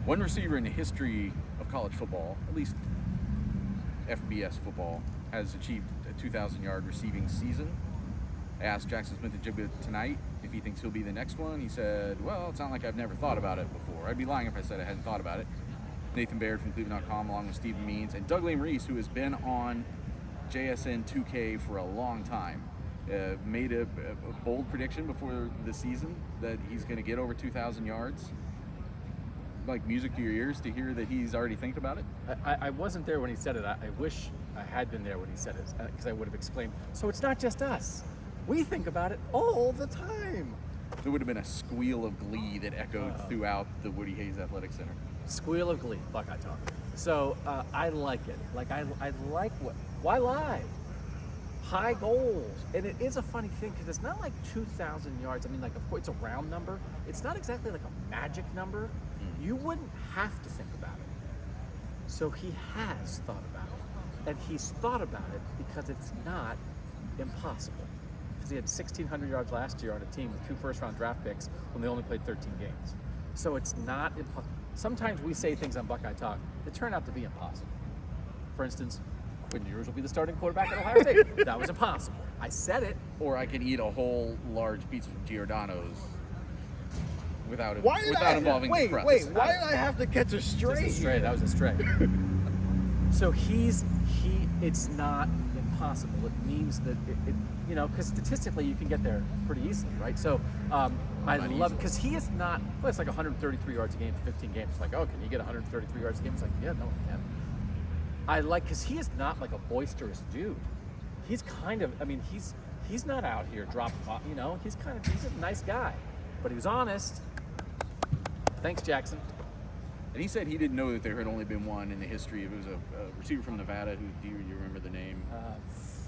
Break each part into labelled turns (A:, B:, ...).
A: One receiver in the history of college football, at least FBS football, has achieved a 2,000-yard receiving season. I asked Jaxon Smith-Njigba tonight if he thinks he'll be the next one. He said, well, it's not like I've never thought about it before. I'd be lying if I said I hadn't thought about it. Nathan Baird from cleveland.com, along with Stephen Means, and Doug Lesmerises, who has been on JSN 2K for a long time, made a bold prediction before the season that he's going to get over 2,000 yards. Like music to your ears to hear that he's already thinking about it?
B: I wasn't there when he said it. I wish I had been there when he said it, because I would have exclaimed, so it's not just us. We think about it all the time.
A: There would have been a squeal of glee that echoed throughout the Woody Hayes Athletic Center.
B: Squeal of glee, Buckeye talk. So I like it. Like I like why lie? High goals. And it is a funny thing because it's not like 2,000 yards. I mean, like, of course, it's a round number. It's not exactly like a magic number. You wouldn't have to think about it. So he has thought about it. And he's thought about it because it's not impossible. Because he had 1,600 yards last year on a team with 2 first-round draft picks when they only played 13 games. So it's not impossible. Sometimes we say things on Buckeye Talk that turn out to be impossible. For instance, Quinn Ewers will be the starting quarterback at Ohio State. That was impossible. I said it.
A: Or I could eat a whole large pizza from Giordano's without involving the press.
C: Wait, why did I have to catch a stray?
B: Just a stray. That was a stray. So it's not impossible. It means that because statistically you can get there pretty easily, right? So I love it because he is not. Well, it's like 133 yards a game for 15 games. It's like, oh, can you get 133 yards a game? It's like, yeah, no, I can't. I like because he is not like a boisterous dude. He's kind of. I mean, he's not out here dropping. He's a nice guy, but he was honest. Thanks, Jaxon.
A: And he said he didn't know that there had only been one in the history. It was a receiver from Nevada. Do you remember the name?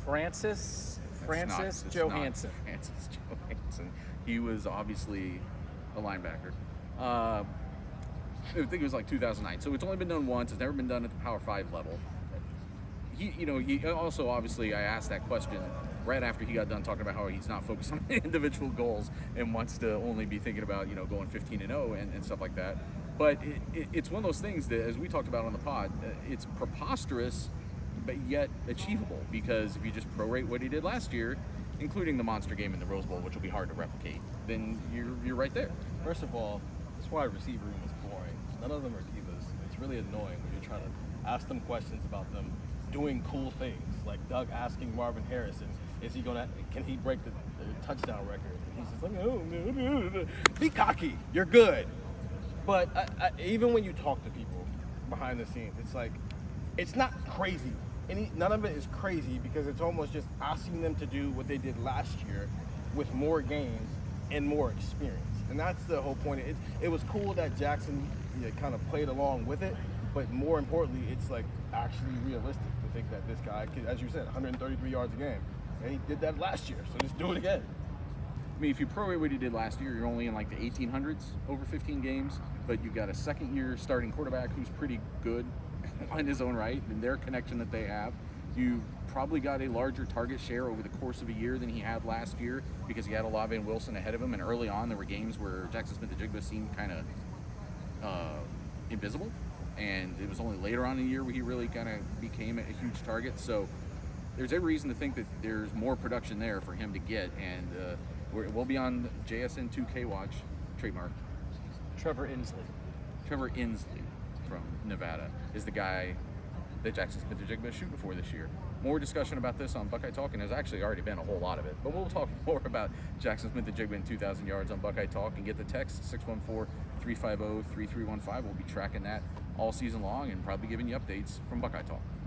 B: Francis Johansson.
A: Francis Johansson. He was obviously a linebacker. I think it was like 2009. So it's only been done once. It's never been done at the Power 5 level. He also, obviously, I asked that question right after he got done talking about how he's not focused on individual goals and wants to only be thinking about, going 15-0 and stuff like that. But it's one of those things that, as we talked about on the pod, it's preposterous, but yet achievable. Because if you just prorate what he did last year, including the monster game in the Rose Bowl, which will be hard to replicate, then you're right there.
C: First of all, that's why receiver room is boring. None of them are divas. It's really annoying when you're trying to ask them questions about them doing cool things, like Doug asking Marvin Harrison, can he break the touchdown record? And he's just like, oh, be cocky, you're good. But even when you talk to people behind the scenes, it's like, it's not crazy. None of it is crazy because it's almost just asking them to do what they did last year with more games and more experience. And that's the whole point. It was cool that Jaxon kind of played along with it, but more importantly, it's like actually realistic to think that this guy could, as you said, 133 yards a game. And he did that last year, so just do it again.
A: I mean, if you prorate what he did last year, you're only in like the 1800s over 15 games, but you've got a second-year starting quarterback who's pretty good on his own right, and their connection that they have. You've probably got a larger target share over the course of a year than he had last year because he had Olave and Wilson ahead of him, and early on there were games where Jaxon Smith-Njigba seemed kind of invisible, and it was only later on in the year where he really kind of became a huge target. So there's every reason to think that there's more production there for him to get, and we'll be on JSN 2K Watch, trademark.
B: Trevor Inslee from Nevada is the guy that Jaxon Smith-Njigba is shooting for this year. More discussion about this on Buckeye Talk, and there's actually already been a whole lot of it. But we'll talk more about Jaxon Smith-Njigba and 2,000 yards on Buckeye Talk, and get the text 614-350-3315. We'll be tracking that all season long and probably giving you updates from Buckeye Talk.